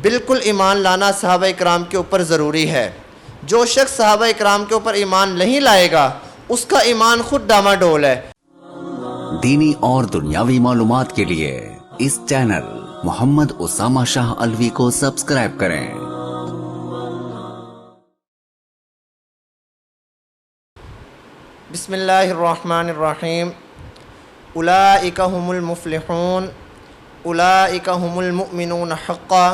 بالکل ایمان لانا صحابہ اکرام کے اوپر ضروری ہے۔ جو شخص صحابہ اکرام کے اوپر ایمان نہیں لائے گا اس کا ایمان خود ڈاما ڈول ہے۔ دینی اور دنیاوی معلومات کے لیے اس چینل محمد اسامہ شاہ الوی کو سبسکرائب کریں۔ بسم اللہ الرحمن الرحیم۔ اولئک هم المفلحون، اولئک هم المؤمنون حقا،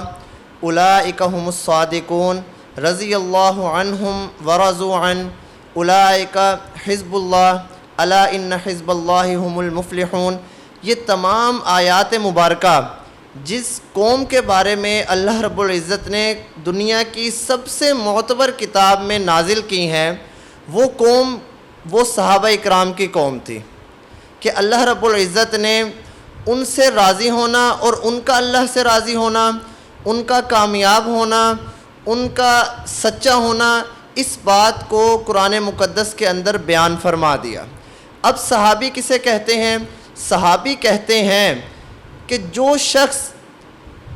اولئک هم الصادقون، رضی اللہ عنہم ورضوا عنہ، اولئک حزب اللہ الا ان حزب اللہ هم المفلحون۔ یہ تمام آیات مبارکہ جس قوم کے بارے میں اللہ رب العزت نے دنیا کی سب سے معتبر کتاب میں نازل کی ہیں، وہ قوم وہ صحابہ اکرام کی قوم تھی کہ اللہ رب العزت نے ان سے راضی ہونا اور ان کا اللہ سے راضی ہونا، ان کا کامیاب ہونا، ان کا سچا ہونا، اس بات کو قرآن مقدس کے اندر بیان فرما دیا۔ اب صحابی کسے کہتے ہیں؟ صحابی کہتے ہیں کہ جو شخص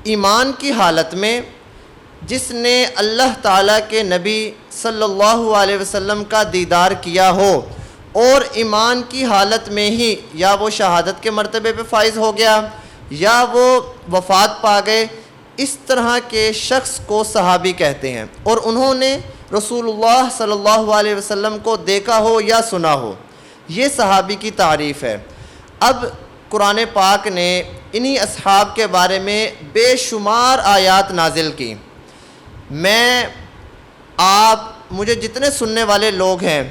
ایمان کی حالت میں جس نے اللہ تعالیٰ کے نبی صلی اللہ علیہ وسلم کا دیدار کیا ہو اور ایمان کی حالت میں ہی یا وہ شہادت کے مرتبے پہ فائز ہو گیا یا وہ وفات پا گئے، اس طرح کے شخص کو صحابی کہتے ہیں، اور انہوں نے رسول اللہ صلی اللہ علیہ وسلم کو دیکھا ہو یا سنا ہو، یہ صحابی کی تعریف ہے۔ اب قرآن پاک نے انہی اصحاب کے بارے میں بے شمار آیات نازل کی۔ میں، آپ، مجھے جتنے سننے والے لوگ ہیں،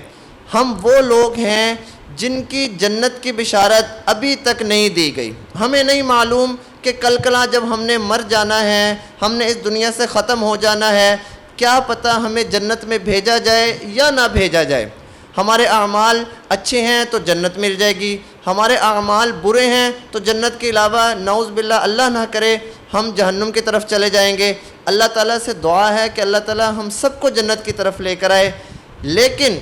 ہم وہ لوگ ہیں جن کی جنت کی بشارت ابھی تک نہیں دی گئی۔ ہمیں نہیں معلوم کہ کل کلاں جب ہم نے مر جانا ہے، ہم نے اس دنیا سے ختم ہو جانا ہے، کیا پتہ ہمیں جنت میں بھیجا جائے یا نہ بھیجا جائے۔ ہمارے اعمال اچھے ہیں تو جنت مل جائے گی، ہمارے اعمال برے ہیں تو جنت کے علاوہ نعوذ باللہ اللہ نہ کرے ہم جہنم کی طرف چلے جائیں گے۔ اللہ تعالیٰ سے دعا ہے کہ اللہ تعالیٰ ہم سب کو جنت کی طرف لے کر آئے۔ لیکن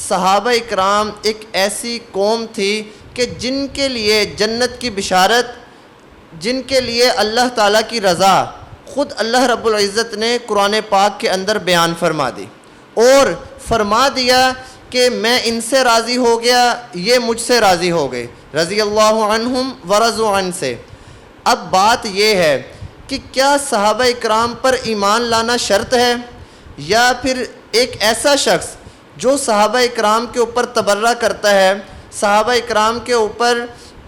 صحابہ اکرام ایک ایسی قوم تھی کہ جن کے لیے جنت کی بشارت، جن کے لیے اللہ تعالیٰ کی رضا خود اللہ رب العزت نے قرآن پاک کے اندر بیان فرما دی اور فرما دیا کہ میں ان سے راضی ہو گیا، یہ مجھ سے راضی ہو گئے، رضی اللہ عنہم ورضوا عنہ سے۔ اب بات یہ ہے کہ کیا صحابہ اکرام پر ایمان لانا شرط ہے، یا پھر ایک ایسا شخص جو صحابہ اکرام کے اوپر تبرہ کرتا ہے، صحابہ اکرام کے اوپر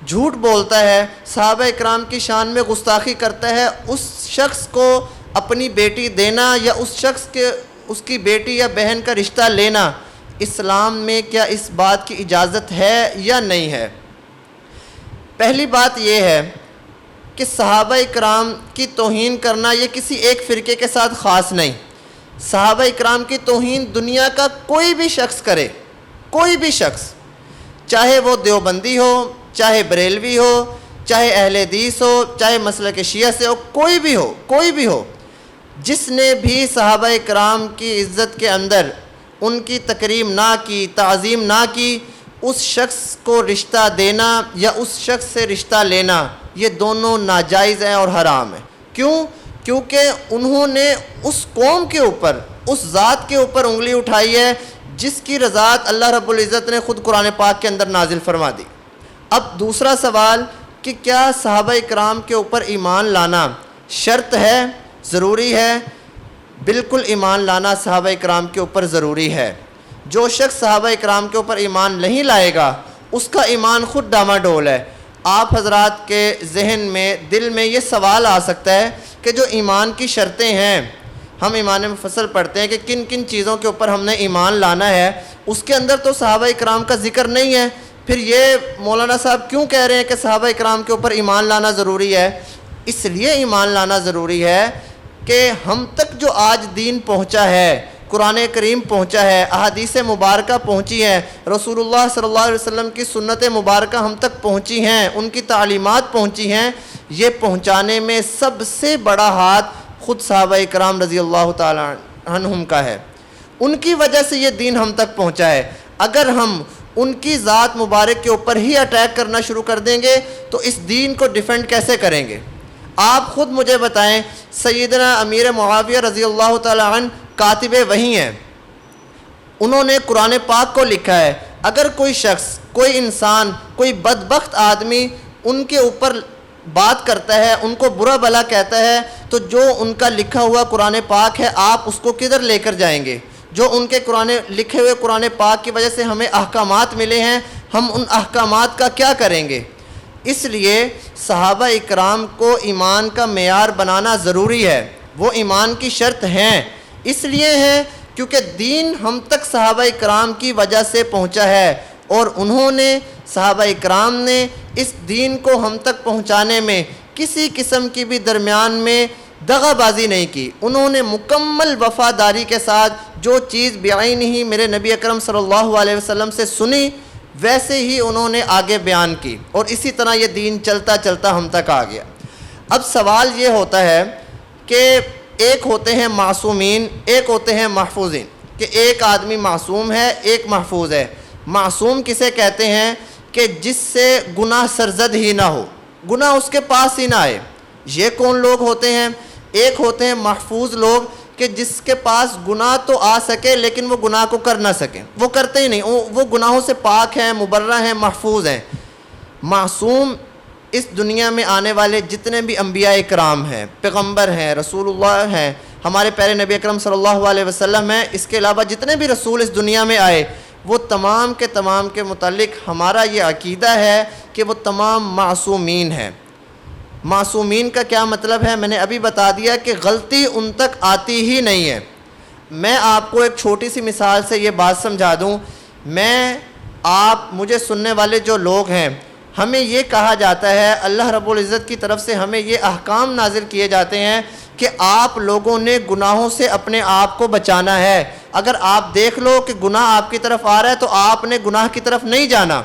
جھوٹ بولتا ہے، صحابہ اکرام کی شان میں گستاخی کرتا ہے، اس شخص کو اپنی بیٹی دینا یا اس شخص کے اس کی بیٹی یا بہن کا رشتہ لینا، اسلام میں کیا اس بات کی اجازت ہے یا نہیں ہے؟ پہلی بات یہ ہے کہ صحابہ اکرام کی توہین کرنا یہ کسی ایک فرقے کے ساتھ خاص نہیں۔ صحابہ اکرام کی توہین دنیا کا کوئی بھی شخص کرے، کوئی بھی شخص، چاہے وہ دیوبندی ہو، چاہے بریلوی ہو، چاہے اہل حدیث ہو، چاہے مسلک شیعہ سے ہو، کوئی بھی ہو، جس نے بھی صحابہ اکرام کی عزت کے اندر ان کی تکریم نہ کی، تعظیم نہ کی، اس شخص کو رشتہ دینا یا اس شخص سے رشتہ لینا یہ دونوں ناجائز ہیں اور حرام ہیں۔ کیوں؟ کیونکہ انہوں نے اس قوم کے اوپر، اس ذات کے اوپر انگلی اٹھائی ہے جس کی رضاعت اللہ رب العزت نے خود قرآن پاک کے اندر نازل فرما دی۔ اب دوسرا سوال کہ کیا صحابہ اکرام کے اوپر ایمان لانا شرط ہے، ضروری ہے؟ بالکل ایمان لانا صحابہ اکرام کے اوپر ضروری ہے۔ جو شخص صحابہ اکرام کے اوپر ایمان نہیں لائے گا اس کا ایمان خود ڈاما ڈول ہے۔ آپ حضرات کے ذہن میں، دل میں یہ سوال آ سکتا ہے کہ جو ایمان کی شرطیں ہیں، ہم ایمان مفصل پڑھتے ہیں کہ کن کن چیزوں کے اوپر ہم نے ایمان لانا ہے، اس کے اندر تو صحابہ اکرام کا ذکر نہیں ہے، پھر یہ مولانا صاحب کیوں کہہ رہے ہیں کہ صحابہ اکرام کے اوپر ایمان لانا ضروری ہے؟ اس لیے ایمان لانا ضروری ہے کہ ہم تک جو آج دین پہنچا ہے، قرآن کریم پہنچا ہے، احادیث مبارکہ پہنچی ہیں، رسول اللہ صلی اللہ علیہ وسلم کی سنت مبارکہ ہم تک پہنچی ہیں، ان کی تعلیمات پہنچی ہیں، یہ پہنچانے میں سب سے بڑا ہاتھ خود صحابہ اکرام رضی اللہ تعالیٰ عنہم کا ہے۔ ان کی وجہ سے یہ دین ہم تک پہنچا ہے۔ اگر ہم ان کی ذات مبارک کے اوپر ہی اٹیک کرنا شروع کر دیں گے تو اس دین کو ڈیفینڈ کیسے کریں گے؟ آپ خود مجھے بتائیں، سیدنا امیر معاویہ رضی اللہ تعالیٰ عنہ کاتب وحی ہیں، انہوں نے قرآن پاک کو لکھا ہے۔ اگر کوئی شخص، کوئی انسان، کوئی بدبخت آدمی ان کے اوپر بات کرتا ہے، ان کو برا بھلا کہتا ہے، تو جو ان کا لکھا ہوا قرآن پاک ہے آپ اس کو کدھر لے کر جائیں گے؟ جو ان کے لکھے ہوئے قرآن پاک کی وجہ سے ہمیں احکامات ملے ہیں، ہم ان احکامات کا کیا کریں گے؟ اس لیے صحابہ اکرام کو ایمان کا معیار بنانا ضروری ہے، وہ ایمان کی شرط ہیں۔ اس لیے ہیں کیونکہ دین ہم تک صحابہ اکرام کی وجہ سے پہنچا ہے، اور انہوں نے، صحابہ اکرام نے اس دین کو ہم تک پہنچانے میں کسی قسم کی بھی درمیان میں دغا بازی نہیں کی۔ انہوں نے مکمل وفاداری کے ساتھ جو چیز بعین ہی میرے نبی اکرم صلی اللہ علیہ وسلم سے سنی ویسے ہی انہوں نے آگے بیان کی، اور اسی طرح یہ دین چلتا چلتا ہم تک آ گیا۔ اب سوال یہ ہوتا ہے کہ ایک ہوتے ہیں معصومین، ایک ہوتے ہیں محفوظین، کہ ایک آدمی معصوم ہے، ایک محفوظ ہے۔ معصوم کسے کہتے ہیں؟ کہ جس سے گناہ سرزد ہی نہ ہو، گناہ اس کے پاس ہی نہ آئے۔ یہ کون لوگ ہوتے ہیں؟ ایک ہوتے ہیں محفوظ لوگ، کہ جس کے پاس گناہ تو آ سکے لیکن وہ گناہ کو کر نہ سکیں، وہ کرتے ہی نہیں، وہ گناہوں سے پاک ہیں، مبرہ ہیں، محفوظ ہیں۔ معصوم اس دنیا میں آنے والے جتنے بھی انبیاء اکرام ہیں، پیغمبر ہیں، رسول اللہ ہیں، ہمارے پیارے نبی اکرم صلی اللہ علیہ وسلم ہیں، اس کے علاوہ جتنے بھی رسول اس دنیا میں آئے، وہ تمام کے متعلق ہمارا یہ عقیدہ ہے کہ وہ تمام معصومین ہیں۔ معصومین کا کیا مطلب ہے؟ میں نے ابھی بتا دیا کہ غلطی ان تک آتی ہی نہیں ہے۔ میں آپ کو ایک چھوٹی سی مثال سے یہ بات سمجھا دوں۔ مجھے سننے والے جو لوگ ہیں، ہمیں یہ کہا جاتا ہے، اللہ رب العزت کی طرف سے ہمیں یہ احکام نازل کیے جاتے ہیں کہ آپ لوگوں نے گناہوں سے اپنے آپ کو بچانا ہے۔ اگر آپ دیکھ لو کہ گناہ آپ کی طرف آ رہا ہے تو آپ نے گناہ کی طرف نہیں جانا۔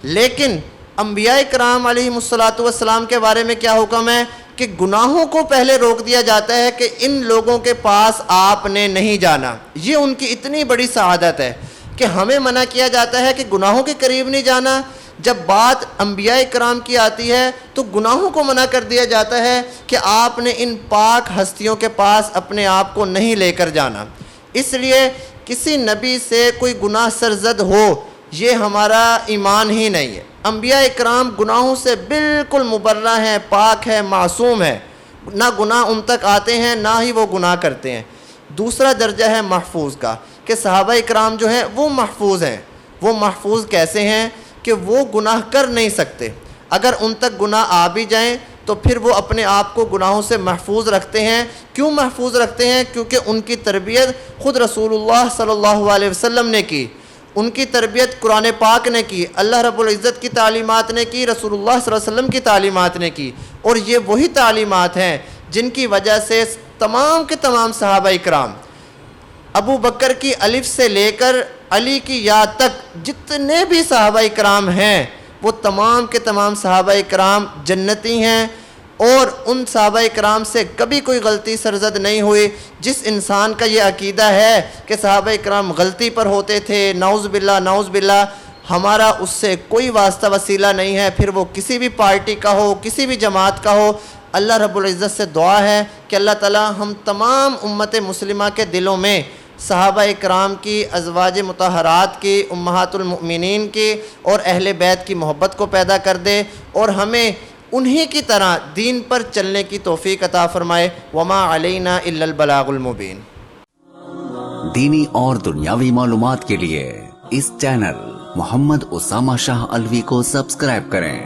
لیکن انبیاء کرام علیہم السلام کے بارے میں کیا حکم ہے؟ کہ گناہوں کو پہلے روک دیا جاتا ہے کہ ان لوگوں کے پاس آپ نے نہیں جانا۔ یہ ان کی اتنی بڑی سعادت ہے کہ ہمیں منع کیا جاتا ہے کہ گناہوں کے قریب نہیں جانا۔ جب بات انبیاء کرام کی آتی ہے تو گناہوں کو منع کر دیا جاتا ہے کہ آپ نے ان پاک ہستیوں کے پاس اپنے آپ کو نہیں لے کر جانا۔ اس لیے کسی نبی سے کوئی گناہ سرزد ہو، یہ ہمارا ایمان ہی نہیں ہے۔ انبیاء اکرام گناہوں سے بالکل مبرہ ہیں، پاک ہے، معصوم ہے، نہ گناہ ان تک آتے ہیں نہ ہی وہ گناہ کرتے ہیں۔ دوسرا درجہ ہے محفوظ کا، کہ صحابہ اکرام جو ہیں وہ محفوظ ہیں۔ وہ محفوظ کیسے ہیں؟ کہ وہ گناہ کر نہیں سکتے، اگر ان تک گناہ آ بھی جائیں تو پھر وہ اپنے آپ کو گناہوں سے محفوظ رکھتے ہیں۔ کیوں محفوظ رکھتے ہیں؟ کیونکہ ان کی تربیت خود رسول اللہ صلی اللہ علیہ وسلم نے کی، ان کی تربیت قرآن پاک نے کی، اللہ رب العزت کی تعلیمات نے کی، رسول اللہ صلی اللہ علیہ وسلم کی تعلیمات نے کی، اور یہ وہی تعلیمات ہیں جن کی وجہ سے تمام کے تمام صحابہ اکرام، ابو بکر کی الف سے لے کر علی کی یا تک جتنے بھی صحابہ اکرام ہیں، وہ تمام کے تمام صحابہ اکرام جنتی ہیں، اور ان صحابہ اکرام سے کبھی کوئی غلطی سرزد نہیں ہوئی۔ جس انسان کا یہ عقیدہ ہے کہ صحابہ اکرام غلطی پر ہوتے تھے، نعوذ باللہ نعوذ باللہ، ہمارا اس سے کوئی واسطہ وسیلہ نہیں ہے، پھر وہ کسی بھی پارٹی کا ہو، کسی بھی جماعت کا ہو۔ اللہ رب العزت سے دعا ہے کہ اللہ تعالی ہم تمام امت مسلمہ کے دلوں میں صحابہ اکرام کی، ازواج مطہرات کی، امہات المؤمنین کی اور اہل بیت کی محبت کو پیدا کر دے، اور ہمیں انہی کی طرح دین پر چلنے کی توفیق عطا فرمائے۔ وما علینا الا البلاغ المبین۔ دینی اور دنیاوی معلومات کے لیے اس چینل محمد اسامہ شاہ الوی کو سبسکرائب کریں۔